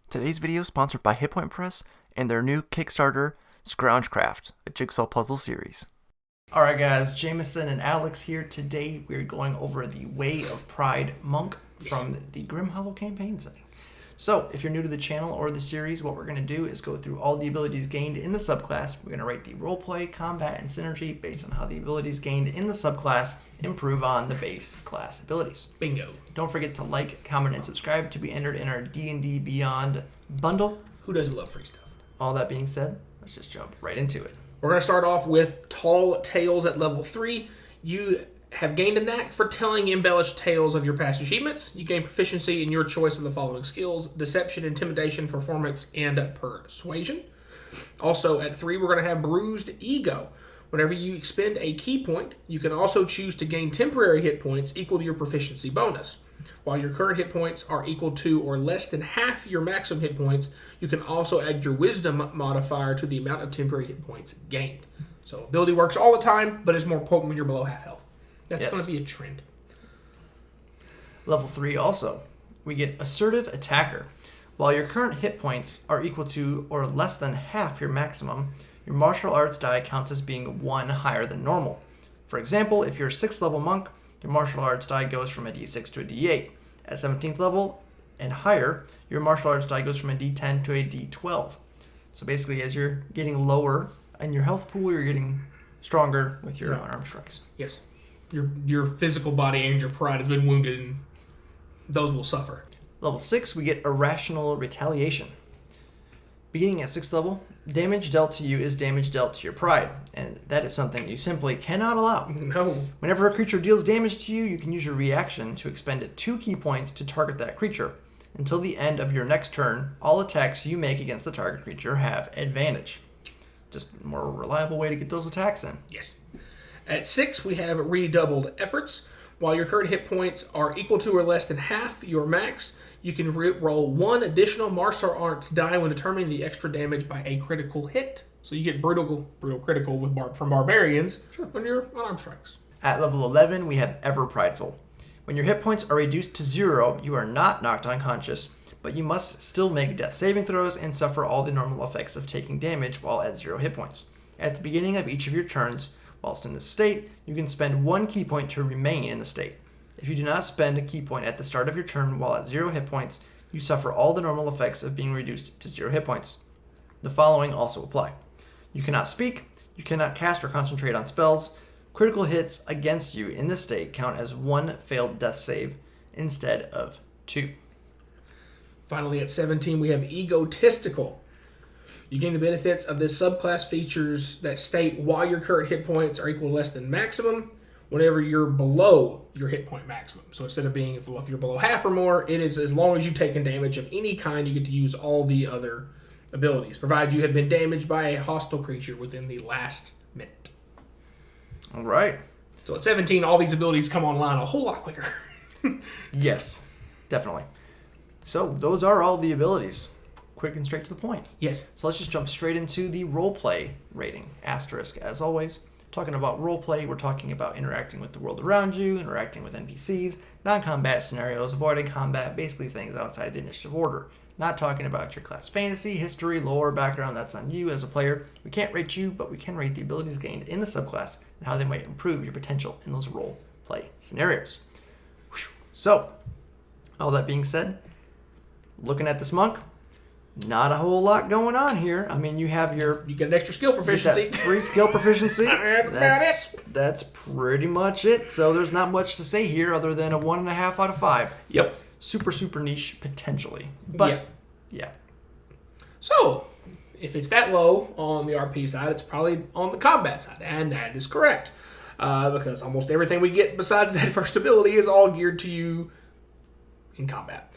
Today's video is sponsored by Hit Point Press and their new Kickstarter, Scroungecraft, a jigsaw puzzle series. Alright guys, Jameson and Alex here. Today we're going over the Way of Pride Monk from the Grim Hollow campaign setting. So, if you're new to the channel or the series, what we're going to do is go through all the abilities gained in the subclass. We're going to rate the roleplay, combat, and synergy based on how the abilities gained in the subclass improve on the base class abilities. Bingo. Don't forget to like, comment, and subscribe to be entered in our D&D Beyond bundle. Who doesn't love free stuff? All that being said, let's just jump right into it. We're going to start off with Tall Tales at level 3. You have gained a knack for telling embellished tales of your past achievements. You gain proficiency in your choice of the following skills: deception, intimidation, performance, and persuasion. Also at 3, we're going to have Bruised Ego. Whenever you expend a key point, you can also choose to gain temporary hit points equal to your proficiency bonus. While your current hit points are equal to or less than half your maximum hit points, you can also add your wisdom modifier to the amount of temporary hit points gained. So ability works all the time, but it's more potent when you're below half health. That's going to be a trend. Level 3 also, we get Assertive Attacker. While your current hit points are equal to or less than half your maximum, your martial arts die counts as being 1 higher than normal. For example, if you're a 6th level monk, your martial arts die goes from a d6 to a d8. At 17th level and higher, your martial arts die goes from a d10 to a d12. So basically, as you're getting lower in your health pool, you're getting stronger with your unarmed strikes. Yes. Your physical body and your pride has been wounded, and those will suffer. Level 6, we get Irrational Retaliation. Beginning at 6th level, damage dealt to you is damage dealt to your pride, and that is something you simply cannot allow. No. Whenever a creature deals damage to you, you can use your reaction to expend 2 key points to target that creature. Until the end of your next turn, all attacks you make against the target creature have advantage. Just a more reliable way to get those attacks in. Yes. At 6, we have Redoubled Efforts. While your current hit points are equal to or less than half your max, you can roll 1 additional martial arts die when determining the extra damage by a critical hit. So you get brutal critical from barbarians on your unarmed strikes. At level 11, we have Ever Prideful. When your hit points are reduced to 0, you are not knocked unconscious, but you must still make death saving throws and suffer all the normal effects of taking damage while at 0 hit points. At the beginning of each of your turns, whilst in this state, you can spend 1 key point to remain in the state. If you do not spend a key point at the start of your turn while at 0 hit points, you suffer all the normal effects of being reduced to 0 hit points. The following also apply. You cannot speak, you cannot cast or concentrate on spells. Critical hits against you in this state count as 1 failed death save instead of 2. Finally, at 17, we have Egotistical. You gain the benefits of this subclass features that state while your current hit points are equal to less than maximum, whenever you're below your hit point maximum. So instead of being, if you're below half or more, it is as long as you've taken damage of any kind, you get to use all the other abilities, provided you have been damaged by a hostile creature within the last minute. All right. So at 17, all these abilities come online a whole lot quicker. Yes, definitely. So those are all the abilities. Quick and straight to the point. Yes. So let's just jump straight into the roleplay rating. Asterisk, as always. Talking about roleplay, we're talking about interacting with the world around you, interacting with NPCs, non-combat scenarios, avoiding combat, basically things outside the initiative order. Not talking about your class fantasy, history, lore, background. That's on you as a player. We can't rate you, but we can rate the abilities gained in the subclass and how they might improve your potential in those roleplay scenarios. So, all that being said, looking at this monk, not a whole lot going on here. I mean, you have your... You get an extra skill proficiency. 3 skill proficiency. That's pretty much it. So there's not much to say here other than a 1.5 out of 5. Yep. Super niche, potentially. But, yeah. So, if it's that low on the RP side, it's probably on the combat side. And that is correct. Because almost everything we get besides that first ability is all geared to you in combat.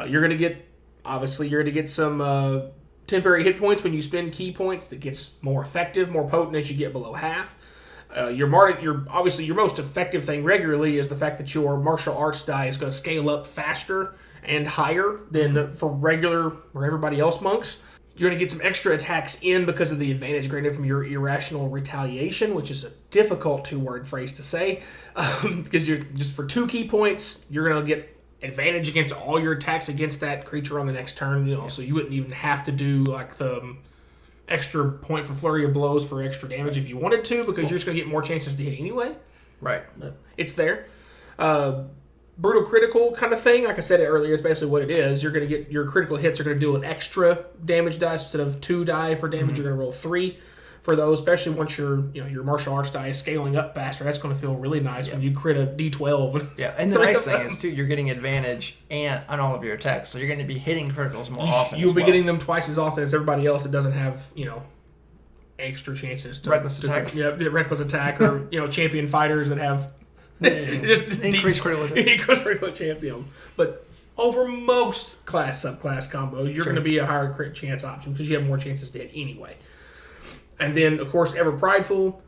You're going to get some temporary hit points when you spend key points that gets more effective, more potent as you get below half. Your most effective thing regularly is the fact that your martial arts die is going to scale up faster and higher than for everybody else monks. You're going to get some extra attacks in because of the advantage granted from your Irrational Retaliation, which is a difficult 2-word phrase to say. Because you're just for 2 key points, you're going to get advantage against all your attacks against that creature on the next turn. So you wouldn't even have to do like the extra point for flurry of blows for extra damage if you wanted to, because you're just going to get more chances to hit anyway. Right. But it's there. Brutal critical kind of thing. Like I said earlier, it's basically what it is. You're going to get your critical hits are going to do an extra damage dice instead of 2 die for damage. You're going to roll 3 for those, especially once your martial arts die is scaling up faster. That's going to feel really nice when you crit a D12. Yeah, and the nice thing is too, you're getting advantage on all of your attacks, so you're going to be hitting criticals more often. You'll be getting them twice as often as everybody else that doesn't have extra chances to reckless attack. Reckless attack, or champion fighters that have just increased critical chance. But over most subclass combos, you're going to be a higher crit chance option because you have more chances to hit anyway. And then, of course, Ever Prideful,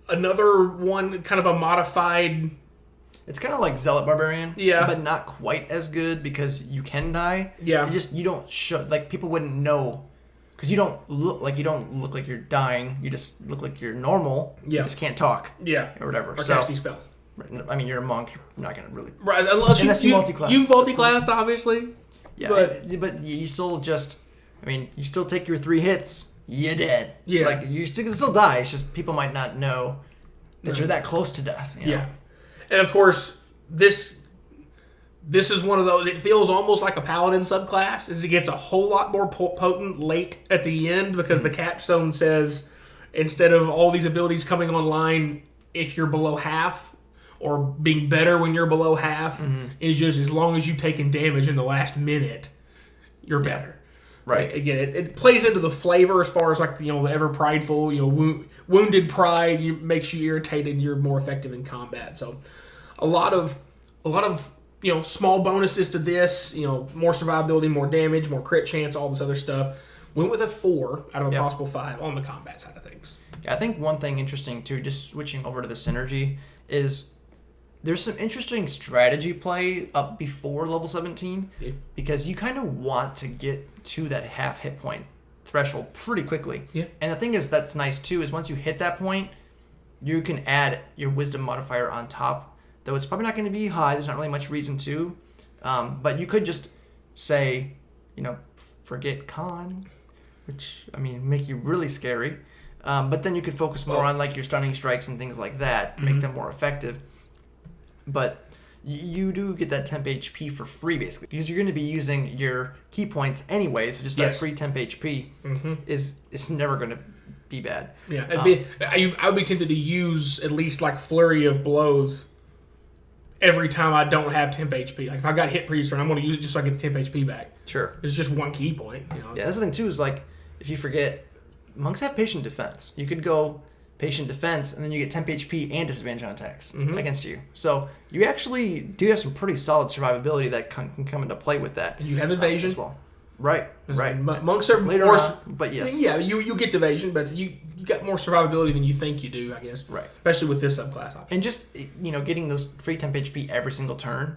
another one, kind of a modified. It's kind of like Zealot Barbarian, yeah, but not quite as good because you can die. Yeah, you don't show, like, people wouldn't know because you don't look like you're dying. You just look like you're normal. Yeah, you just can't talk. Yeah, or whatever. Or casting spells. I mean, you're a monk. You're not gonna really unless you multi-class. You've multi-classed, obviously. Yeah, but you still you still take your 3 hits. You're dead. Yeah. Like, you can still die. It's just people might not know that you're that close to death. Yeah. And, of course, this is one of those, it feels almost like a paladin subclass, as it gets a whole lot more potent late at the end, because the capstone says, instead of all these abilities coming online if you're below half, or being better when you're below half, is just as long as you've taken damage in the last minute, you're better. Right. Again, it plays into the flavor as far as like the ever prideful, wounded pride makes you irritated and you're more effective in combat. So a lot of small bonuses to this, more survivability, more damage, more crit chance, all this other stuff. Went with a 4 out of a possible 5 on the combat side of things. I think one thing interesting too, just switching over to the synergy, is there's some interesting strategy play up before level 17, because you kind of want to get to that half hit point threshold pretty quickly. Yeah. And the thing is that's nice too, is once you hit that point, you can add your wisdom modifier on top, though it's probably not going to be high. There's not really much reason to. But you could just say, forget con, which, make you really scary. But then you could focus more on like your stunning strikes and things like that, make them more effective. But you do get that temp HP for free, basically, because you're going to be using your key points anyway. So just that free temp HP is never going to be bad. Yeah, I would be tempted to use at least like flurry of blows every time I don't have temp HP. Like if I got hit previous turn, I'm going to use it just so I get the temp HP back. Sure, it's just one key point. Yeah, that's the thing too. Is like if you forget, monks have patient defense. You could go patient defense, and then you get temp HP and disadvantage on attacks against you. So you actually do have some pretty solid survivability that can come into play with that. And you have evasion as well. Right. Monks are later more, on, but yes. Yeah, you get evasion, but you got more survivability than you think you do, I guess. Right. Especially with this subclass option. And just getting those free temp HP every single turn,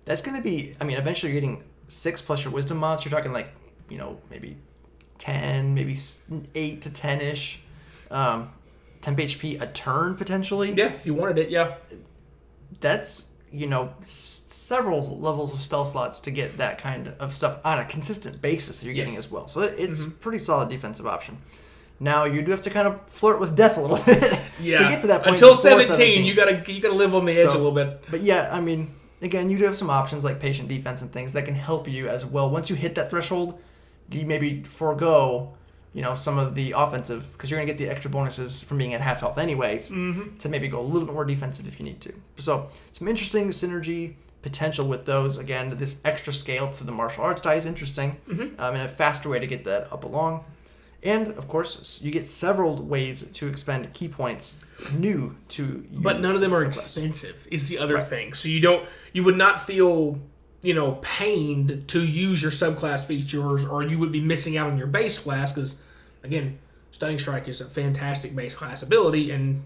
that's going to be. Eventually you're getting 6 plus your wisdom mods. You're talking like maybe 10, maybe 8 to 10ish. Temp HP a turn potentially. Yeah, if you wanted it, yeah. That's several levels of spell slots to get that kind of stuff on a consistent basis that you're getting as well. So it's a pretty solid defensive option. Now you do have to kind of flirt with death a little bit to get to that point. Until 17, you gotta live on the edge a little bit. But yeah, again, you do have some options like patient defense and things that can help you as well. Once you hit that threshold, you maybe forego some of the offensive, because you're going to get the extra bonuses from being at half health anyways, to maybe go a little bit more defensive if you need to. So some interesting synergy potential with those. Again, this extra scale to the martial arts die is interesting, and a faster way to get that up along. And, of course, you get several ways to expend key points new to you. But none of them are expensive, is the other thing. So you would not feel pained to use your subclass features, or you would be missing out on your base class, because, again, Stunning Strike is a fantastic base class ability, and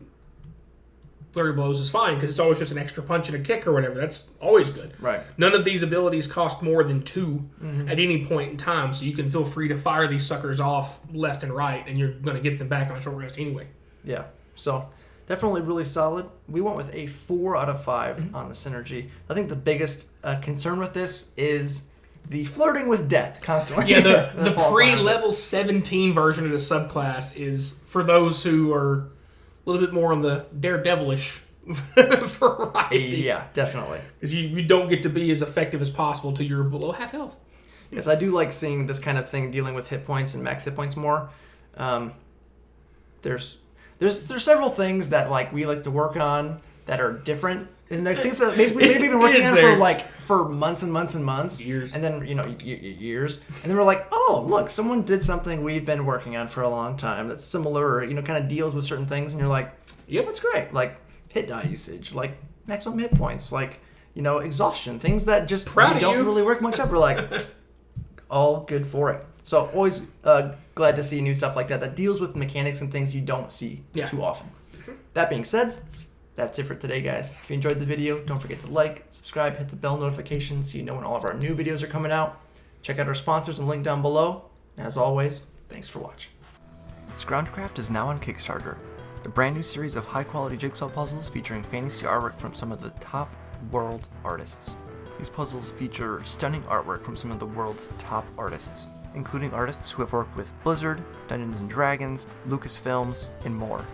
Flurry of Blows is fine, because it's always just an extra punch and a kick or whatever. That's always good. Right. None of these abilities cost more than 2 at any point in time, so you can feel free to fire these suckers off left and right, and you're going to get them back on a short rest anyway. Yeah. So definitely really solid. We went with a 4 out of 5 on the synergy. I think the biggest concern with this is the flirting with death constantly. Yeah, the pre-level 17 version of the subclass is for those who are a little bit more on the daredevilish variety. Yeah, definitely. Because you don't get to be as effective as possible until you're below half health. Yes, I do like seeing this kind of thing dealing with hit points and max hit points more. There's several things that like we like to work on that are different, and there's things that maybe we've been working on for months and months and months, years, and then years, and then we're like, oh look, someone did something we've been working on for a long time that's similar, or kind of deals with certain things, and you're like, yep, that's great, like hit die usage, like maximum hit points, like exhaustion, things that just don't really work much up. We're like, all good for it. So always glad to see new stuff like that deals with mechanics and things you don't see too often. That being said, that's it for today, guys. If you enjoyed the video, don't forget to like, subscribe, hit the bell notification so you know when all of our new videos are coming out. Check out our sponsors and link down below. As always, thanks for watching. Scroungecraft is now on Kickstarter, a brand new series of high-quality jigsaw puzzles featuring fantasy artwork from some of the top world artists. These puzzles feature stunning artwork from some of the world's top artists, including artists who have worked with Blizzard, Dungeons & Dragons, Lucasfilms, and more.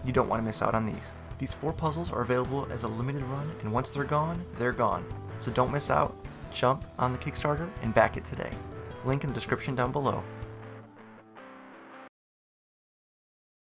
You don't want to miss out on these. These 4 puzzles are available as a limited run, and once they're gone, they're gone. So don't miss out. Jump on the Kickstarter and back it today. Link in the description down below.